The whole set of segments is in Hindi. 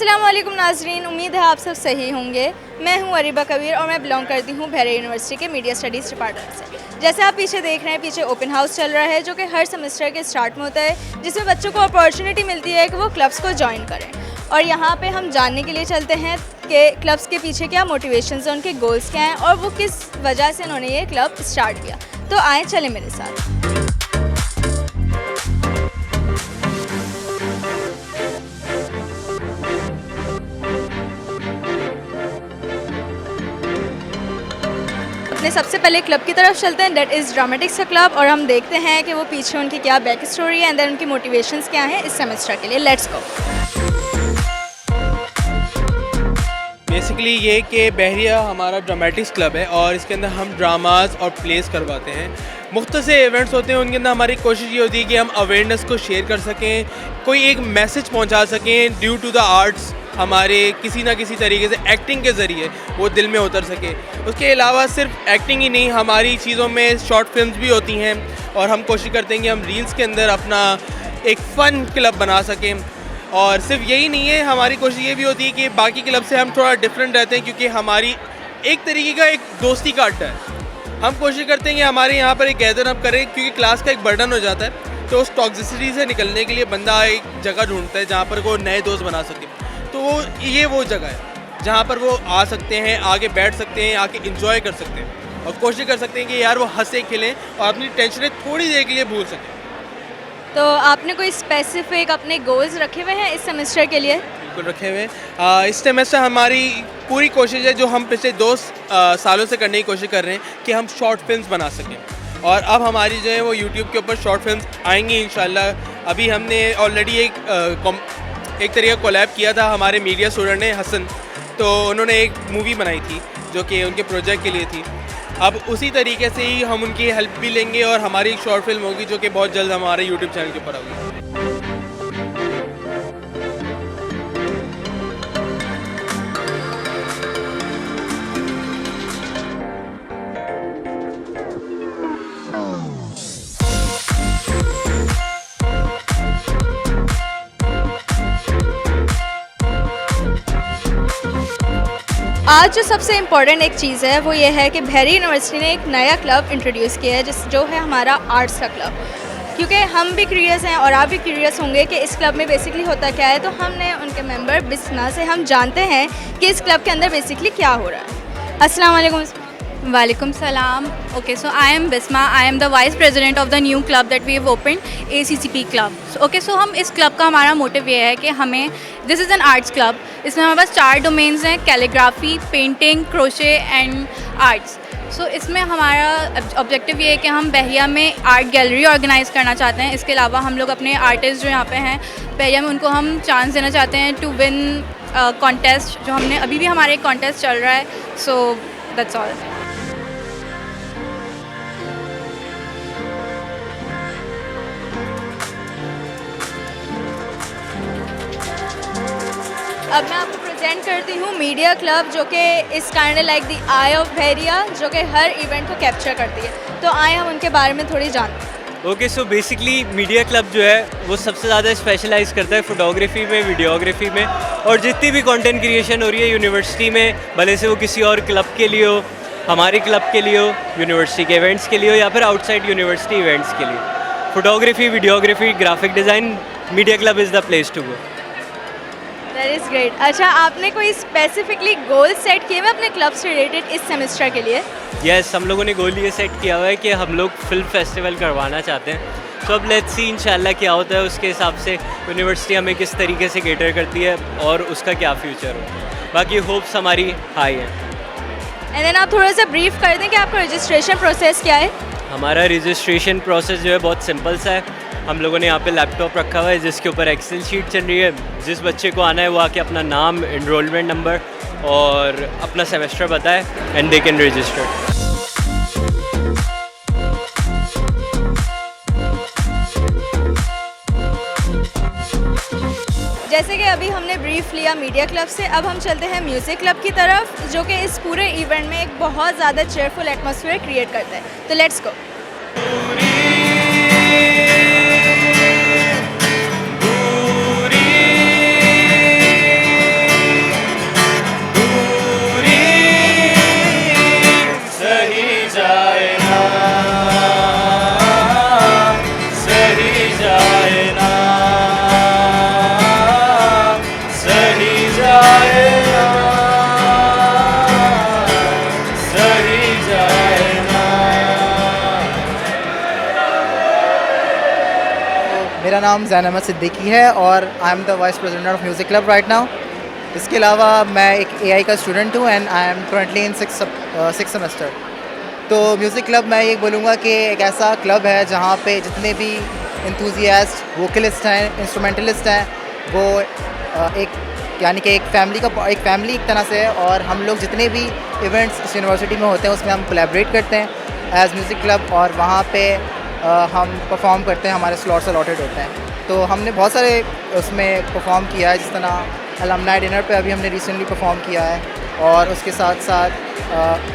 अस्सलाम वालेकुम नाजरीन, उम्मीद है आप सब सही होंगे। मैं हूं अरीबा कबीर और मैं बिलोंग करती हूं बहरा यूनिवर्सिटी के मीडिया स्टडीज़ डिपार्टमेंट से। जैसे आप पीछे देख रहे हैं, पीछे ओपन हाउस चल रहा है जो कि हर सेमेस्टर के स्टार्ट में होता है, जिसमें बच्चों को अपॉर्चुनिटी मिलती है कि वो क्लब्स को ज्वाइन करें। और यहाँ पे हम जानने के लिए चलते हैं कि क्लब्स के पीछे क्या मोटिवेशंस हैं, उनके गोल्स क्या हैं और वो किस वजह से उन्होंने ये क्लब स्टार्ट किया। तो आए चले मेरे साथ। अपने सबसे पहले क्लब की तरफ चलते हैं, दैट इज़ ड्रामेटिक्स का क्लब, और हम देखते हैं कि वो पीछे उनकी क्या बैक स्टोरी है एंड देन उनकी मोटिवेशंस क्या हैं इस सेमेस्टर के लिए। Let's go. बेसिकली ये कि बहरिया हमारा ड्रामेटिक्स क्लब है और इसके अंदर हम ड्रामाज और प्लेस करवाते हैं। मुख्तलिफ इवेंट्स होते हैं, उनके अंदर हमारी कोशिश ये होती है कि हम अवेयरनेस को शेयर कर सकें, कोई एक मैसेज पहुंचा सकें ड्यू टू द आर्ट्स, हमारे किसी ना किसी तरीके से एक्टिंग के ज़रिए वो दिल में उतर सके। उसके अलावा सिर्फ एक्टिंग ही नहीं, हमारी चीज़ों में शॉर्ट फिल्म्स भी होती हैं और हम कोशिश करते हैं कि हम रील्स के अंदर अपना एक फ़न क्लब बना सकें। और सिर्फ यही नहीं है, हमारी कोशिश ये भी होती है कि बाकी क्लब से हम थोड़ा डिफरेंट रहते हैं, क्योंकि हमारी एक तरीके का एक दोस्ती का अड्डा है। हम कोशिश करते हैं कि हमारे यहाँ पर एक गैदर अप करें, क्योंकि क्लास का एक बर्डन हो जाता है, तो उस टॉक्सिसिटी से निकलने के लिए बंदा एक जगह ढूंढता है जहाँ पर वो नए दोस्त बना सके। तो ये वो जगह है जहाँ पर वो आ सकते हैं, आगे बैठ सकते हैं, आके इंजॉय कर सकते हैं और कोशिश कर सकते हैं कि यार वो हंसे खेलें और अपनी टेंशनें थोड़ी देर के लिए भूल सकें। तो आपने कोई स्पेसिफिक अपने गोल्स रखे हुए हैं इस सेमेस्टर के लिए? बिल्कुल रखे हुए हैं। इस सेमेस्टर हमारी पूरी कोशिश है, जो हम पिछले 2 सालों से करने की कोशिश कर रहे हैं, कि हम शॉर्ट फिल्म्स बना सकें। और अब हमारी जो है वो यूट्यूब के ऊपर शॉर्ट फिल्म्स आएंगी इंशाल्लाह। अभी हमने ऑलरेडी एक तरीका कोलैब किया था हमारे मीडिया स्टूडेंट ने, हसन, तो उन्होंने एक मूवी बनाई थी जो कि उनके प्रोजेक्ट के लिए थी। अब उसी तरीके से ही हम उनकी हेल्प भी लेंगे और हमारी एक शॉर्ट फिल्म होगी जो कि बहुत जल्द हमारे यूट्यूब चैनल के ऊपर होगी। आज जो सबसे इम्पॉर्टेंट एक चीज़ है वो ये है कि बहरा यूनिवर्सिटी ने एक नया क्लब इंट्रोड्यूस किया है, जो है हमारा आर्ट्स का क्लब। क्योंकि हम भी क्यूरियस हैं और आप भी क्यूरियस होंगे कि इस क्लब में बेसिकली होता क्या है, तो हमने उनके मेंबर बिस्मा से हम जानते हैं कि इस क्लब के अंदर बेसिकली क्या हो रहा है। अस्सलाम वालेकुम। Walaikum salam. Okay, so I am Bisma. I am the vice president of the new club that we have opened, ACCP club. So हम इस क्लब का हमारा मोटिव ये है कि हमें, this is an arts club, इसमें हमारे पास 4 डोमेन्स हैं, calligraphy, painting, crochet and arts. So इसमें हमारा ऑब्जेक्टिव ये है कि हम बहरिया में आर्ट गैलरी ऑर्गेनाइज़ करना चाहते हैं। इसके अलावा हम लोग अपने आर्टिस्ट जो यहाँ पे हैं बहरिया में, उनको हम चांस देना चाहते हैं टू विन कॉन्टेस्ट, जो हमने अभी भी हमारे एक कॉन्टेस्ट चल रहा है। So that's all. अब मैं आपको प्रेजेंट करती हूँ मीडिया क्लब, जो कि इस kind like the eye of Bahria, जो कि हर इवेंट को कैप्चर करती है। तो आए हम उनके बारे में थोड़ी जानते हैं। Okay, so basically media club जो है वो सबसे ज़्यादा स्पेशलाइज़ करता है फोटोग्राफी में, वीडियोग्राफी में, और जितनी भी कंटेंट क्रिएशन हो रही है यूनिवर्सिटी में, भले से वो किसी और क्लब के लिए हो, हमारे क्लब के लिए हो, यूनिवर्सिटी के इवेंट्स के लिए हो, या फिर आउटसाइड यूनिवर्सिटी इवेंट्स के लिए, photography, videography, graphic design, media club is the place to go. That is great. अच्छा, आपने कोई स्पेसिफिकली गोल सेट किए हुए अपने क्लब से रिलेटेड इस सेमेस्टर के लिए? यस, हम लोगों ने गोल ये सेट किया हुआ है कि हम लोग फिल्म फेस्टिवल करवाना चाहते हैं। सो अब लेट्स सी इंशाल्लाह क्या होता है, उसके हिसाब से यूनिवर्सिटी हमें किस तरीके से केटर करती है और उसका क्या फ्यूचर हो। बाकी होप्स हमारी हाई हैं। एंड देन आप थोड़ा सा ब्रीफ कर दें कि आपका रजिस्ट्रेशन प्रोसेस क्या है? हमारा रजिस्ट्रेशन प्रोसेस जो है बहुत सिंपल सा है। हम लोगों ने यहाँ पे लैपटॉप रखा हुआ है जिसके ऊपर एक्सेल शीट चल रही है। जिस बच्चे को आना है वो आके अपना नाम, एनरोलमेंट नंबर और अपना सेमेस्टर बताए एंड दे कैन रजिस्टर। जैसे कि अभी हमने ब्रीफ लिया मीडिया क्लब से, अब हम चलते हैं म्यूज़िक क्लब की तरफ, जो कि इस पूरे इवेंट में एक बहुत ज़्यादा चेयरफुल एटमॉस्फेयर क्रिएट करता है। तो लेट्स गो। मेरा नाम ज़ैन अहमद सिद्दीकी है और I am the vice president of music club right now. इसके अलावा मैं एक एआई का स्टूडेंट हूँ and I am currently in six semester. तो म्यूज़िक क्लब मैं ये बोलूँगा कि एक ऐसा क्लब है जहाँ पे जितने भी इंथुजियास्ट, वोकलिस्ट हैं, इंस्ट्रूमेंटलिस्ट हैं, वो एक यानी कि एक फैमिली एक तरह से है। और हम लोग जितने भी इवेंट्स इस यूनिवर्सिटी में होते हैं उसमें हम कोलैबोरेट करते हैं एज म्यूज़िक क्लब, और वहाँ पे हम परफॉर्म करते हैं, हमारे स्लॉट्स अलॉटेड होते हैं। तो हमने बहुत सारे उसमें परफॉर्म किया है, जिस तरह अलमनाई डिनर पे अभी हमने रिसेंटली परफॉर्म किया है, और उसके साथ साथ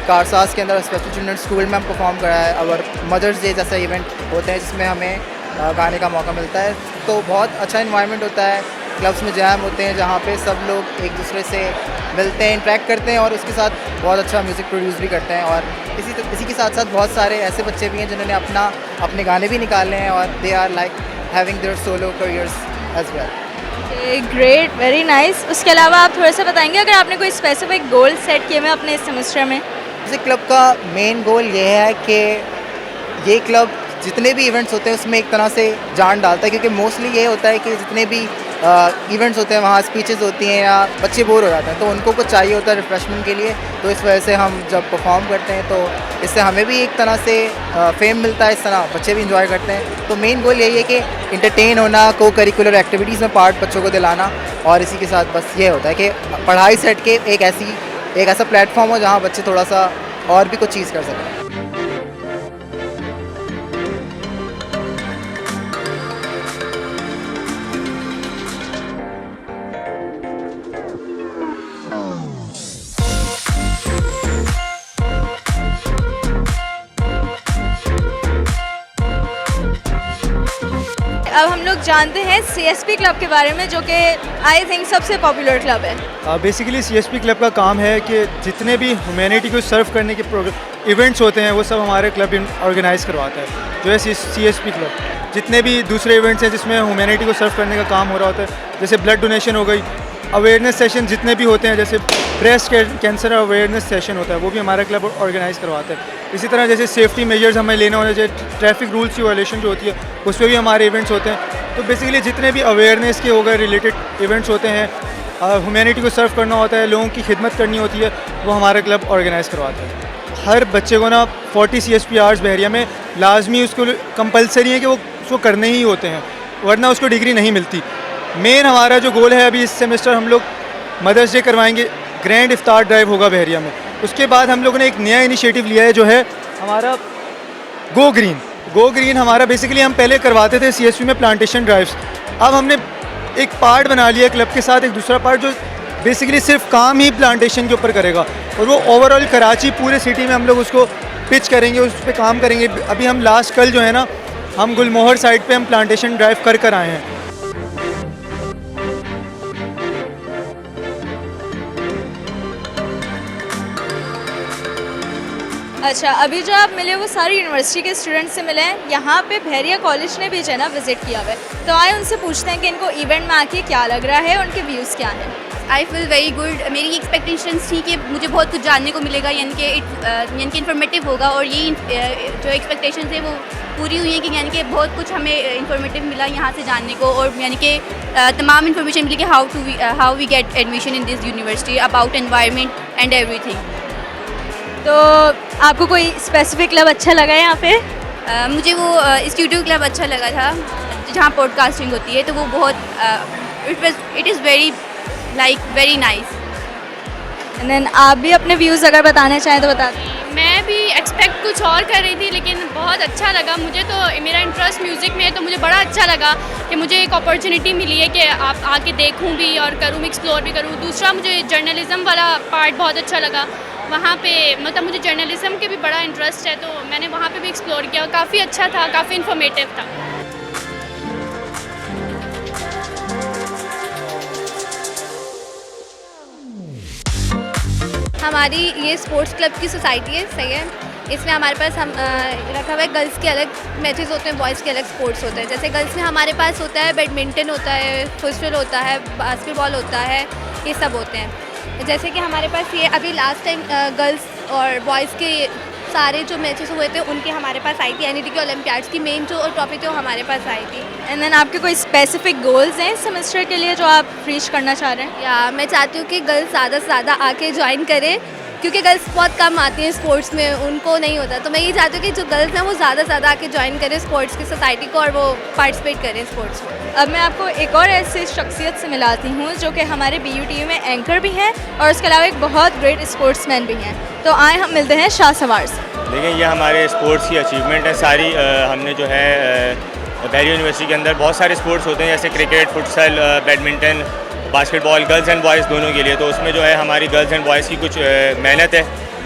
कारसाज के अंदर स्पेशल चिल्ड्रन स्कूल में हम परफॉर्म करा है। और मदर्स डे जैसा इवेंट होते हैं जिसमें हमें गाने का मौका मिलता है। तो बहुत अच्छा इन्वायरमेंट होता है, क्लब्स में जैम होते हैं जहाँ पे सब लोग एक दूसरे से मिलते हैं, इंटरेक्ट करते हैं और उसके साथ बहुत अच्छा म्यूज़िक प्रोड्यूस भी करते हैं। और इसी के साथ साथ बहुत सारे ऐसे बच्चे भी हैं जिन्होंने अपने गाने भी निकाले हैं और they are like having their solo careers as well. Great, very nice. उसके अलावा आप थोड़ा सा बताएंगे अगर आपने कोई स्पेसिफिक गोल सेट किए हुए अपने इस सेमेस्टर में? म्यूज़िक क्लब का मेन गोल ये है कि ये क्लब जितने भी इवेंट्स होते हैं उसमें एक तरह से जान डालता है, क्योंकि मोस्टली ये होता है कि जितने भी इवेंट्स होते हैं वहाँ स्पीचेस होती हैं या बच्चे बोर हो जाते हैं, तो उनको कुछ चाहिए होता है रिफ्रेशमेंट के लिए। तो इस वजह से हम जब परफॉर्म करते हैं तो इससे हमें भी एक तरह से फेम मिलता है, इस तरह बच्चे भी इंजॉय करते हैं। तो मेन गोल यही है कि इंटरटेन होना, को करिकुलर एक्टिविटीज़ में पार्ट बच्चों को दिलाना, और इसी के साथ बस ये होता है कि पढ़ाई से हट के एक ऐसा प्लेटफॉर्म हो जहाँ बच्चे थोड़ा सा और भी कुछ चीज़ कर सकें। अब हम लोग जानते हैं CSP क्लब के बारे में, जो कि आई थिंक सबसे पॉपुलर क्लब है। बेसिकली CSP क्लब का काम है कि जितने भी ह्यूमैनिटी को सर्व करने के इवेंट्स होते हैं वो सब हमारे क्लब ऑर्गेनाइज करवाता है। जो है CSP क्लब जितने भी दूसरे इवेंट्स हैं जिसमें ह्यूमैनिटी को सर्व करने का काम हो रहा होता है, जैसे ब्लड डोनेशन हो गई, अवेयरनेस सेशन जितने भी होते हैं, जैसे ब्रेस्ट कैंसर अवेयरनेस सेशन होता है वो भी हमारा क्लब ऑर्गेनाइज करवाता है। इसी तरह जैसे सेफ्टी मेजर्स हमें लेना होता है, जैसे ट्रैफिक रूल्स की वायलेशन जो होती है उस पर भी हमारे इवेंट्स होते हैं। तो बेसिकली जितने भी अवेयरनेस के हो गए रिलेटेड इवेंट्स होते हैं, ह्यूमैनिटी को सर्व करना होता है, लोगों की खिदमत करनी होती है, वो हमारा क्लब ऑर्गेनाइज करवाता है। हर बच्चे को ना 40 CSP आवर्स बहरिया में लाजमी उसको कंपलसरी है कि वो उसको करने ही होते हैं, वरना उसको डिग्री नहीं मिलती। मेन हमारा जो गोल है, अभी इस सेमेस्टर हम लोग मदर्स डे करवाएंगे, ग्रैंड इफ्तार ड्राइव होगा बहरिया में। उसके बाद हम लोगों ने एक नया इनिशिएटिव लिया है जो है हमारा गो ग्रीन। हमारा बेसिकली हम पहले करवाते थे CSP में प्लांटेशन ड्राइव्स, अब हमने एक पार्ट बना लिया क्लब के साथ, एक दूसरा पार्ट जो बेसिकली सिर्फ काम ही प्लांटेशन के ऊपर करेगा, और वो ओवरऑल कराची पूरे सिटी में हम लोग उसको पिच करेंगे, उस पर काम करेंगे। अभी हम लास्ट कल जो है ना, हम गुलमोहर साइड पे हम प्लांटेशन ड्राइव कर आए हैं। अच्छा, अभी जो आप मिले वो सारी यूनिवर्सिटी के स्टूडेंट्स से मिले हैं। यहाँ पे बहरिया कॉलेज ने भी जो है ना विजिट किया हुआ है, तो आए उनसे पूछते हैं कि इनको इवेंट में आके क्या लग रहा है, उनके व्यूज़ क्या हैं। I feel very good. मेरी एक्सपेक्टेशंस थी कि मुझे बहुत कुछ जानने को मिलेगा, यानी कि इन्फॉर्मेटिव होगा, और ये जो एक्सपेक्टेशंस है वो पूरी हुई हैं कि यानी कि बहुत कुछ हमें इन्फॉर्मेटिव मिला यहाँ से जानने को, और यानी कि तमाम इन्फॉर्मेशन मिली कि how we get admission in this university, about environment and everything. तो आपको कोई स्पेसिफिक क्लब अच्छा लगा है यहाँ पे? मुझे वो स्टूडियो क्लब अच्छा लगा था जहाँ पॉडकास्टिंग होती है, तो वो बहुत it is very nice. And then आप भी अपने व्यूज़ अगर बताना चाहें तो बता दें। मैं भी एक्सपेक्ट कुछ और कर रही थी, लेकिन बहुत अच्छा लगा मुझे। तो मेरा इंटरेस्ट म्यूज़िक में है, तो मुझे बड़ा अच्छा लगा कि मुझे एक अपॉर्चुनिटी मिली है कि आप आके देखूं भी और करूं, एक्सप्लोर भी करूं। दूसरा, मुझे जर्नलिज़म वाला पार्ट बहुत अच्छा लगा। वहाँ पे मतलब मुझे जर्नलिज़म के भी बड़ा इंटरेस्ट है, तो मैंने वहाँ पे भी एक्सप्लोर किया, काफ़ी अच्छा था, काफ़ी इन्फॉर्मेटिव था। हमारी ये स्पोर्ट्स क्लब की सोसाइटी है, सही है। इसमें हमारे पास हम रखा हुआ है, गर्ल्स के अलग मैचेस होते हैं, बॉयज़ के अलग स्पोर्ट्स होते हैं। जैसे गर्ल्स में हमारे पास होता है बैडमिंटन होता है, फुटबॉल होता है, बास्केटबॉल होता है, ये सब होते हैं। जैसे कि हमारे पास ये अभी लास्ट टाइम गर्ल्स और बॉयज़ के सारे जो मैचेस हुए थे उनके हमारे पास आई थी। एनईटी के ओलंपियाड्स की मेन जो ट्रॉफी थी वो हमारे पास आई थी। एंड देन आपके कोई स्पेसिफिक गोल्स हैं इस सेमेस्टर के लिए जो आप रीच करना चाह रहे हैं? या मैं चाहती हूँ कि गर्ल्स ज़्यादा से ज़्यादा आके ज्वाइन करें, क्योंकि गर्ल्स बहुत कम आती हैं स्पोर्ट्स में, उनको नहीं होता। तो मैं ये चाहती हूँ कि जो गर्ल्स हैं वो ज़्यादा से ज़्यादा आके ज्वाइन करें स्पोर्ट्स की सोसाइटी को और वो पार्टिसिपेट करें स्पोर्ट्स में। अब मैं आपको एक और ऐसी शख्सियत से मिलाती हूँ जो कि हमारे BUTU में एंकर भी हैं और उसके अलावा एक बहुत ग्रेट स्पोर्ट्समैन भी हैं। तो आए हम मिलते हैं शाह सवार से। देखिए, ये हमारे स्पोर्ट्स की अचीवमेंट है सारी। हमने जो है बैरियर यूनिवर्सिटी के अंदर बहुत सारे स्पोर्ट्स होते हैं, जैसे cricket, futsal, badminton, basketball, girls and boys दोनों के लिए। तो उसमें जो है हमारी गर्ल्स एंड बॉयज़ की कुछ मेहनत है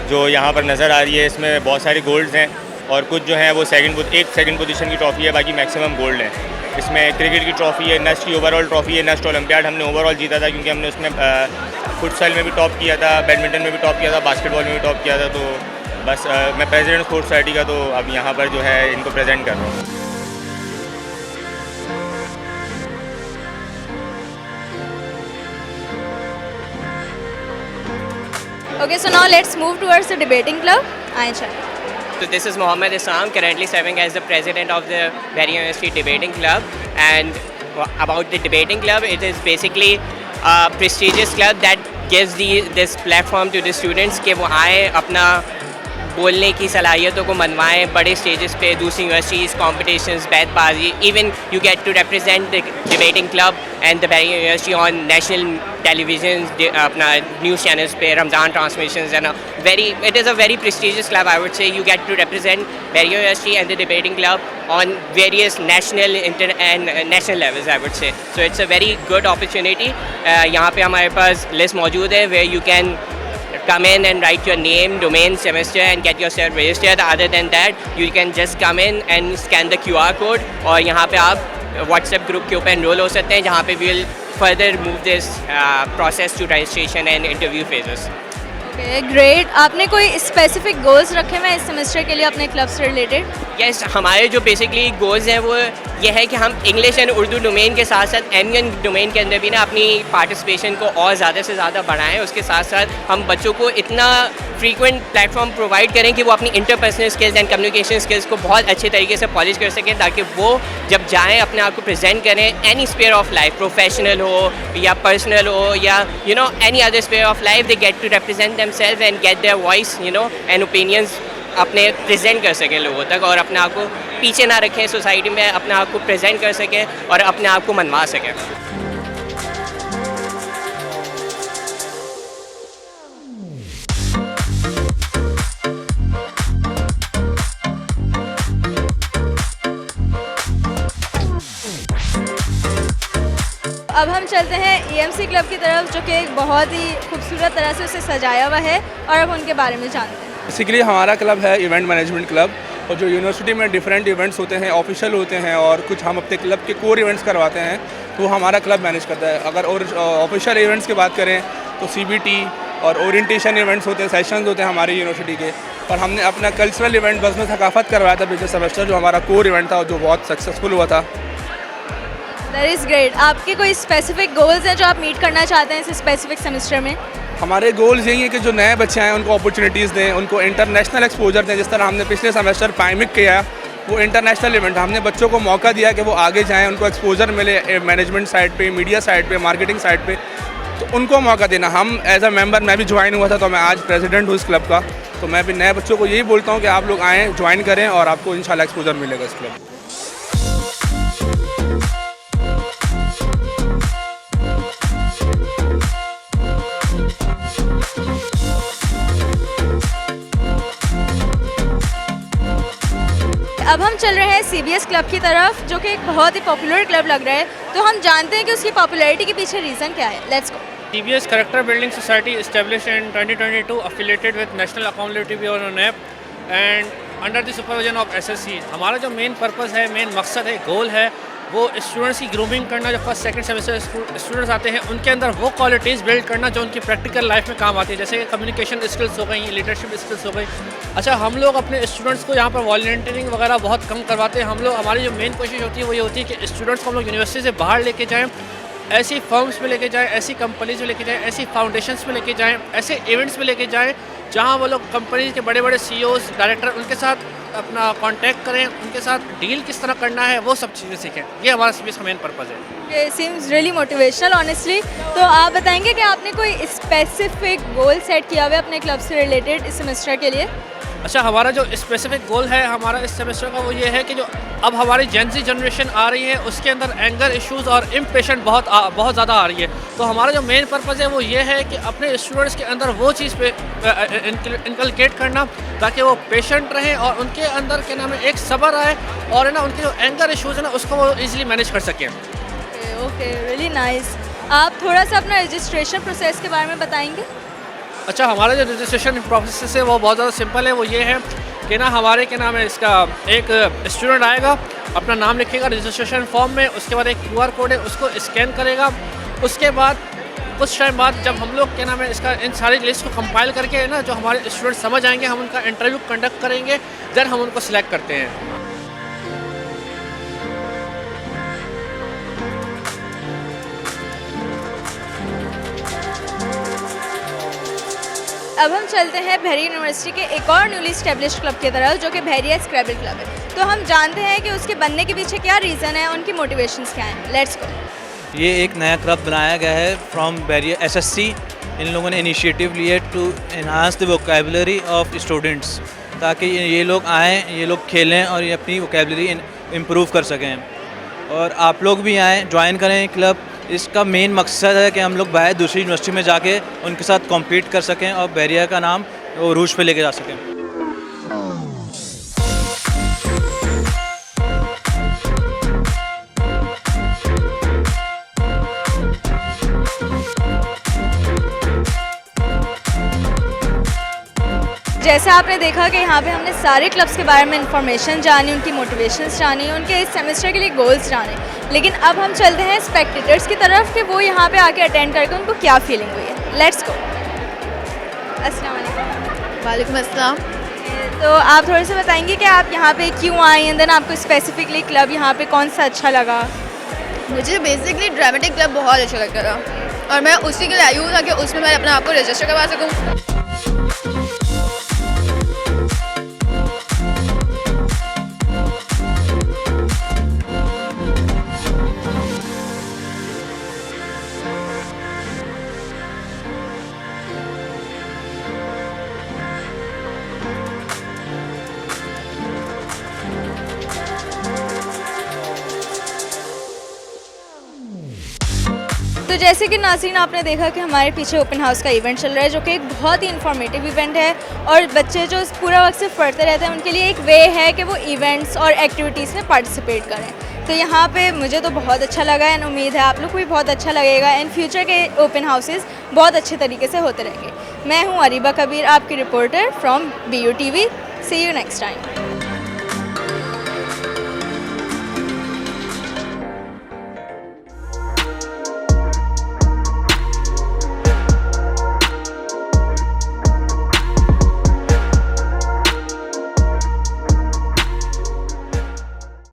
जो यहाँ पर नज़र आ रही है। इसमें बहुत सारे गोल्ड्स हैं और कुछ जो हैं वो सेकंड पोजीशन की ट्रॉफ़ी है, बाकी मैक्सिमम गोल्ड है। इसमें क्रिकेट की ट्रॉफ़ी है, नेस्ट की ओवरऑल ट्रॉफ़ी है। नेस्ट ओलंपियाड हमने ओवरऑल जीता था, क्योंकि हमने उसमें फुटसल में भी टॉप किया था, बैडमिंटन में भी टॉप किया था, बास्केटबॉल में भी टॉप किया था। तो बस मैं प्रेसिडेंट स्पोर्ट्स सोसाइटी का, तो अब यहाँ पर जो है इनको प्रेजेंट कर रहा हूँ। Okay, so now let's move towards the debating club. आए चल। So this is Mohammed Isam, currently serving as the president of the Bahria University Debating Club. And about the debating club, it is basically a prestigious club that gives this platform to the students कि वो आए अपना बोलने की सलाहियतों को मनवाएं बड़े स्टेजेस पे, दूसरी यूनिवर्सिटीज़, कॉम्पिटिशन्स, बैतबाजी। Even you get to represent the debating club and the Bahria university on national television, अपना न्यूज़ चैनल्स पे, Ramzan transmissions and it is a very prestigious club. I would say you get to represent Bahria university and the debating club on various national and national levels, I would say. So it's a very good opportunity. यहाँ पे हमारे पास लिस्ट मौजूद है where you can come in and write your name, domain, semester and get yourself registered. Other than that, you can just come in and scan the QR code और यहाँ पे आप WhatsApp group के ऊपर enroll हो सकते हैं, जहाँ पे we will further move this process to registration and interview phases. Okay, great. आपने कोई स्पेसिफिक गोल्स रखे हैं इस सेमेस्टर के लिए अपने क्लब से रिलेटेड? यस, हमारे जो बेसिकली गोल्स हैं वो ये है कि हम इंग्लिश एंड उर्दू डोमेन के साथ साथ एमएन डोमेन के अंदर भी ना अपनी पार्टिसिपेशन को और ज़्यादा से ज़्यादा बढ़ाएं। उसके साथ साथ हम बच्चों को इतना फ्रीक्वेंट प्लेटफॉर्म प्रोवाइड करें कि वो अपनी interpersonal skills and communication skills को बहुत अच्छे तरीके से पॉलिश कर सकें, ताकि वो जब जाएँ अपने आप को प्रेजेंट करें any sphere of life, professional हो या पर्सनल हो या any other sphere of life, they get to represent themselves and get their voice and opinions अपने प्रेजेंट कर सकें लोगों तक, और अपने आप को पीछे ना रखें सोसाइटी में, अपने आप को प्रेजेंट कर सकें और अपने आप को मनवा सकें। अब हम चलते हैं EMC क्लब की तरफ, जो कि एक बहुत ही खूबसूरत तरह से उसे सजाया हुआ है, और अब उनके बारे में जानते हैं। बेसिकली हमारा क्लब है इवेंट मैनेजमेंट क्लब, और जो यूनिवर्सिटी में डिफरेंट इवेंट्स होते हैं, ऑफिशियल होते हैं, और कुछ हम अपने क्लब के कोर इवेंट्स करवाते हैं, तो हमारा क्लब मैनेज करता है। अगर और ऑफिशियल इवेंट्स की बात करें तो CBT और ओरिएंटेशन इवेंट्स होते हैं, सेशंस होते हैं हमारी यूनिवर्सिटी के। और हमने अपना कल्चरल इवेंट बज़्म थकाफ़त करवाया था पिछले सेमेस्टर, जो हमारा कोर इवेंट था, जो बहुत सक्सेसफुल हुआ था। That is great. आपके कोई स्पेसिफिक गोल्स हैं जो आप मीट करना चाहते हैं इस स्पेसिफिक सेमेस्टर में? हमारे गोल्स यही है कि जो नए बच्चे हैं उनको अपॉर्चुनिटीज़ दें, उनको इंटरनेशनल एक्सपोजर दें। जिस तरह हमने पिछले सेमेस्टर पाइमिक किया, वो इंटरनेशनल इवेंट, हमने बच्चों को मौका दिया कि वो आगे जाएं, उनको एक्सपोजर मिले मैनेजमेंट साइड पे, मीडिया साइड पे, मार्केटिंग साइड पे, तो उनको मौका देना। हम एज अ मेंबर, मैं भी ज्वाइन हुआ था, तो मैं आज प्रेसिडेंट हूँ इस क्लब का, तो मैं भी नए बच्चों को यही बोलता हूँ कि आप लोग आएँ, ज्वाइन करें, और आपको इंशाल्लाह एक्सपोजर मिलेगा इस क्लब। अब हम चल रहे हैं CBS क्लब की तरफ, जो कि एक बहुत ही पॉपुलर क्लब लग रहा है, तो हम जानते हैं कि उसकी पॉपुलैरिटी के पीछे रीज़न क्या है। Let's go. CBS Character Building Society established in 2022, affiliated with National Accountability Bureau (NAB) and under the supervision of SSC। हमारा जो मेन पर्पस है, मेन मकसद है, गोल है, वो स्टूडेंट्स की ग्रूमिंग करना। जो फर्स्ट सेकंड सेमेस्टर स्टूडेंट्स आते हैं, उनके अंदर वो क्वालिटीज़ बिल्ड करना जो उनकी प्रैक्टिकल लाइफ में काम आती है, जैसे कम्युनिकेशन स्किल्स हो गई, लीडरशिप स्किल्स हो गई। अच्छा, हम लोग अपने स्टूडेंट्स को यहाँ पर वॉलंटियरिंग वगैरह बहुत कम करवाते हैं। हम लोग, हमारी जो मेन कोशिश होती है वो ये होती है कि स्टूडेंट्स को हम लोग यूनिवर्सिटी से बाहर लेके जाएँ, ऐसी फर्म्स में लेके जाएं, ऐसी कंपनीज में लेके जाएं, ऐसी फाउंडेशंस में लेके जाएं, ऐसे इवेंट्स में लेके जाएं जहां वो लोग कंपनीज के बड़े बड़े सीईओज, डायरेक्टर उनके साथ अपना कांटेक्ट करें, उनके साथ डील किस तरह करना है, वो सब चीज़ें सीखें। ये हमारा सीबीएस का मेन पर्पज़ है। Seems really motivational honestly. तो आप बताएंगे कि आपने कोई स्पेसिफिक गोल सेट किया हुआ है अपने क्लब से रिलेटेड इस सेमेस्टर के लिए? अच्छा, हमारा जो स्पेसिफिक गोल है हमारा इस सेमेस्टर का वो ये है कि जो अब हमारी जेनजी जनरेशन आ रही है उसके अंदर एंगर इश्यूज़ और इम्पेशेंट बहुत ज़्यादा आ रही है। तो हमारा जो मेन पर्पज़ है वो ये है कि अपने स्टूडेंट्स के अंदर वो चीज़ पे इनकलकेट करना ताकि वो पेशेंट रहें और उनके अंदर क्या नाम है एक सब्र आए और है ना उनके जो एंगर इश्यूज़ है ना उसको वो ईज़िली मैनेज कर सकें। Okay, really nice. आप थोड़ा सा अपना रजिस्ट्रेशन प्रोसेस के बारे में बताएंगे? अच्छा, हमारा जो रजिस्ट्रेशन प्रोसेस है वो बहुत ज़्यादा सिंपल है। वो ये है कि ना हमारे क्या नाम है इसका एक स्टूडेंट आएगा, अपना नाम लिखेगा रजिस्ट्रेशन फॉर्म में, उसके बाद एक QR कोड है उसको स्कैन करेगा। उसके बाद कुछ टाइम बाद जब हम लोग क्या नाम है इसका इन सारी लिस्ट को कंपाइल करके ना जो हमारे स्टूडेंट समझ आएंगे हम उनका इंटरव्यू कंडक्ट करेंगे, देन हम उनको सिलेक्ट करते हैं। अब हम चलते हैं बहरी यूनिवर्सिटी के एक और न्यूली स्टैब्लिश्ड क्लब की तरफ जो कि बहरिया स्क्रैबल क्लब है। तो हम जानते हैं कि उसके बनने के पीछे क्या रीज़न है, उनकी मोटिवेशंस क्या हैं। Let's go. ये एक नया क्लब बनाया गया है फ्रॉम बहरिया SSC। इन लोगों ने इनिशिएटिव लिया to enhance the vocabulary of students, ताकि ये लोग आएँ, ये लोग खेलें और ये अपनी वोकेबलरी इम्प्रूव कर सकें। और आप लोग भी आएँ, ज्वाइन करें क्लब। इसका मेन मकसद है कि हम लोग बाहर दूसरी यूनिवर्सिटी में जाके उनके साथ कॉम्पीट कर सकें और बहरिया का नाम वो रूज पे लेके जा सकें। जैसा आपने देखा कि यहाँ पे हमने सारे क्लब्स के बारे में इंफॉर्मेशन जानी, उनकी मोटिवेशंस जानी, उनके इस सेमेस्टर के लिए गोल्स जाने। लेकिन अब हम चलते हैं स्पेक्टेटर्स की तरफ कि वो यहाँ पे आके अटेंड करके उनको क्या फीलिंग हुई है। Let's go. अस्सलाम वालेकुम। वालेकुम अस्सलाम। तो आप थोड़े से बताएंगे कि आप यहाँ पे क्यों आए एंड देन आपको स्पेसिफिकली क्लब यहाँ पे कौन सा अच्छा लगा? मुझे बेसिकली ड्रामेटिक क्लब बहुत अच्छा लगता था और मैं उसी के लिए आई हूँ ताकि उसमें मैं अपने आप को रजिस्टर करवा सकूँ। तो जैसे कि नाज़रीन आपने देखा कि हमारे पीछे ओपन हाउस का इवेंट चल रहा है जो कि एक बहुत ही इन्फॉर्मेटिव इवेंट है और बच्चे जो पूरा वक्त सिर्फ पढ़ते रहते हैं उनके लिए एक वे है कि वो इवेंट्स और एक्टिविटीज़ में पार्टिसिपेट करें। तो यहाँ पे मुझे तो बहुत अच्छा लगा एंड उम्मीद है आप लोग को भी बहुत अच्छा लगेगा एंड फ्यूचर के ओपन हाउसेस बहुत अच्छे तरीके से होते रहेंगे। मैं हूँ अरीबा कबीर, आपकी reporter from BU TV। See you next time.